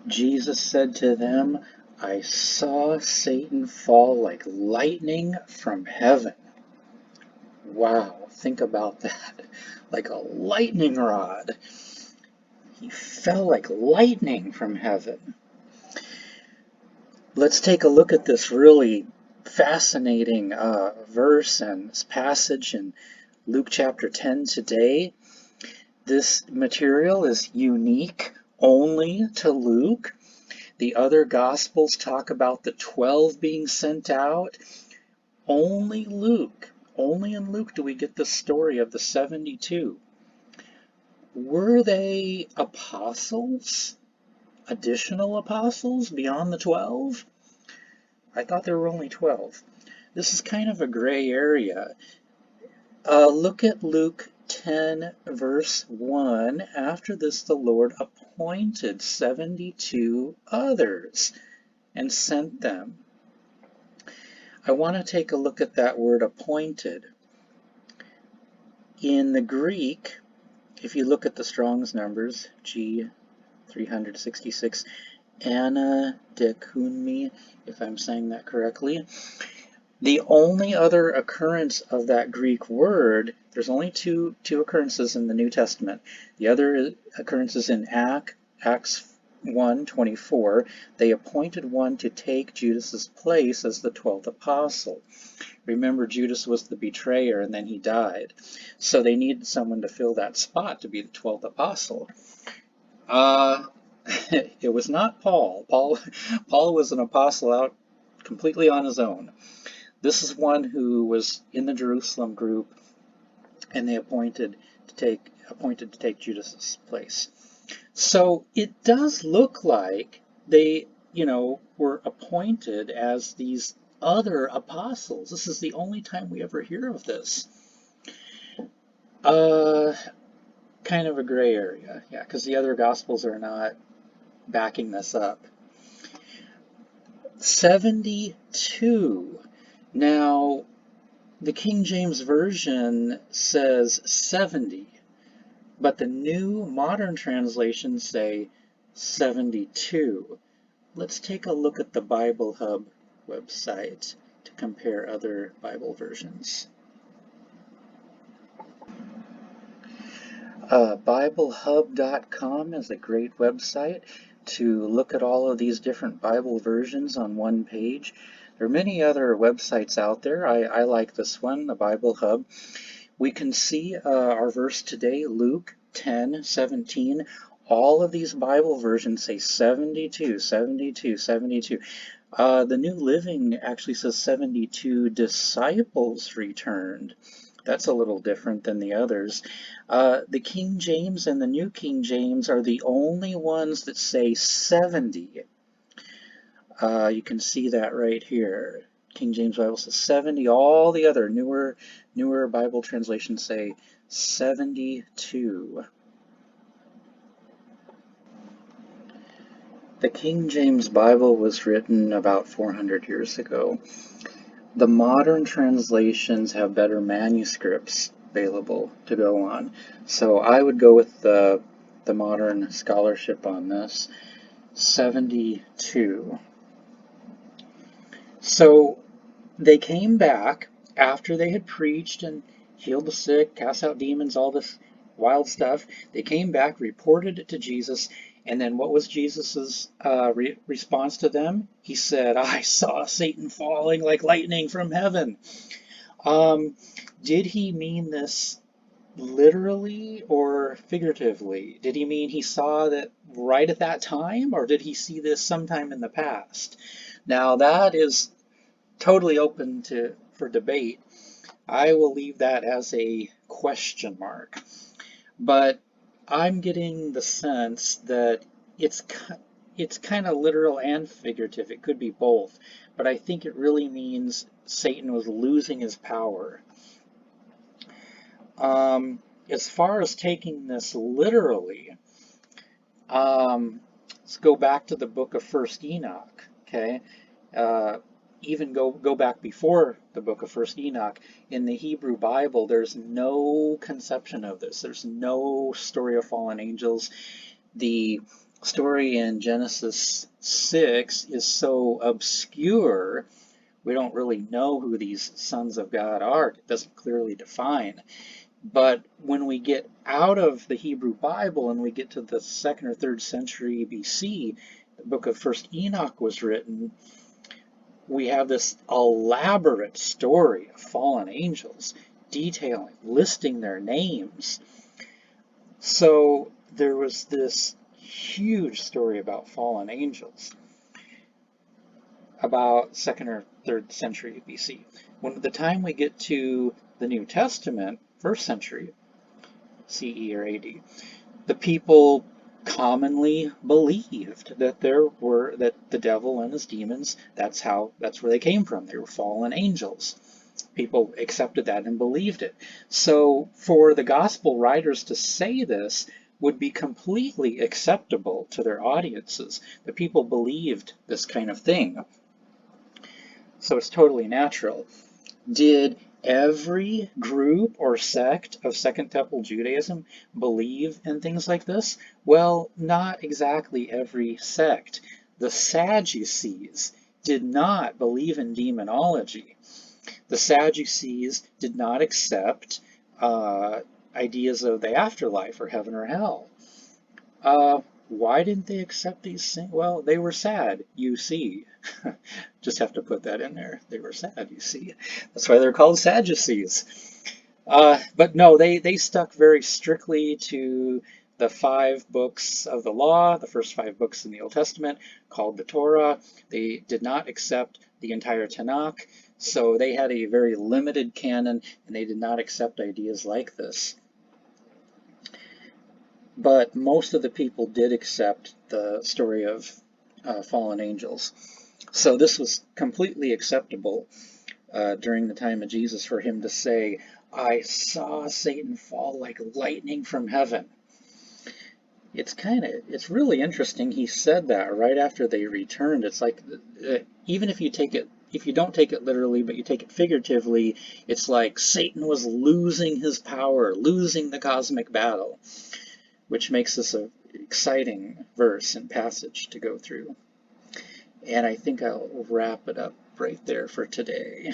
Jesus said to them, I saw Satan fall like lightning from heaven. Wow, think about that. Like a lightning rod. He fell like lightning from heaven. Let's take a look at this really fascinating verse and this passage in Luke chapter 10 today. This material is unique only to Luke. The other Gospels talk about the 12 being sent out. Only in Luke do we get the story of the 72. Were they apostles? Additional apostles beyond the 12? I thought there were only 12. This is kind of a gray area. Look at Luke 10, verse 1. After this, the Lord appointed 72 others and sent them. I want to take a look at that word appointed. In the Greek, if you look at the Strong's numbers, G 366, anadekumi, if I'm saying that correctly, the only other occurrence of that Greek word, there's only two occurrences in the New Testament. The other occurrence is in Acts 1:24. They appointed one to take Judas's place as the 12th apostle. Remember, Judas was the betrayer and then he died. So they needed someone to fill that spot to be the 12th apostle. It was not Paul. Paul was an apostle out completely on his own. This is one who was in the Jerusalem group, and they appointed to take Judas's place. So it does look like they, were appointed as these other apostles. This is the only time we ever hear of this. Kind of a gray area, yeah, because the other Gospels are not backing this up. 72. Now, the King James Version says 70, but the new modern translations say 72. Let's take a look at the Bible Hub website to compare other Bible versions. BibleHub.com is a great website to look at all of these different Bible versions on one page. There are many other websites out there. I like this one, the Bible Hub. We can see our verse today, Luke 10:17. All of these Bible versions say 72, 72, 72. The New Living actually says 72 disciples returned. That's a little different than the others. The King James and the New King James are the only ones that say 70. You can see that right here. King James Bible says 70. All the other newer Bible translations say 72. The King James Bible was written about 400 years ago. The modern translations have better manuscripts available to go on. So I would go with the modern scholarship on this. 72. So they came back after they had preached and healed the sick, cast out demons, all this wild stuff. They came back, reported it to Jesus, and then what was Jesus's response to them? He said, I saw Satan falling like lightning from heaven. Did he mean this literally or figuratively? Did he mean he saw that right at that time, or did he see this sometime in the past? Now that is totally open for debate. I will leave that as a question mark. But I'm getting the sense that it's kind of literal and figurative. It could be both. But I think it really means Satan was losing his power. As far as taking this literally, let's go back to the book of First Enoch. Okay, even go back before the book of First Enoch. In the Hebrew Bible, there's no conception of this. There's no story of fallen angels. The story in Genesis 6 is so obscure, we don't really know who these sons of God are. It doesn't clearly define. But when we get out of the Hebrew Bible and we get to the 2nd or 3rd century BC, the book of 1st Enoch was written, we have this elaborate story of fallen angels, detailing, listing their names. So there was this huge story about fallen angels about 2nd or 3rd century BC. When the time we get to the New Testament, 1st century CE or AD, the people commonly believed that that the devil and his demons, that's where they came from. They were fallen angels. People accepted that and believed it. So for the gospel writers to say this would be completely acceptable to their audiences. The people believed this kind of thing. So it's totally natural. Did every group or sect of Second Temple Judaism believe in things like this? Well, not exactly every sect. The Sadducees did not believe in demonology. The Sadducees did not accept ideas of the afterlife or heaven or hell. Why didn't they accept these things? Well, they were sad, you see. Just have to put that in there. They were sad, you see. That's why they're called Sadducees. But no, they stuck very strictly to the 5 books of the law, the first 5 books in the Old Testament, called the Torah. They did not accept the entire Tanakh, so they had a very limited canon, and they did not accept ideas like this. But most of the people did accept the story of fallen angels. So this was completely acceptable during the time of Jesus for him to say, I saw Satan fall like lightning from heaven. It's really interesting he said that right after they returned. It's like, even if you don't take it literally, but you take it figuratively, it's like Satan was losing his power, losing the cosmic battle, which makes this an exciting verse and passage to go through. And I think I'll wrap it up right there for today.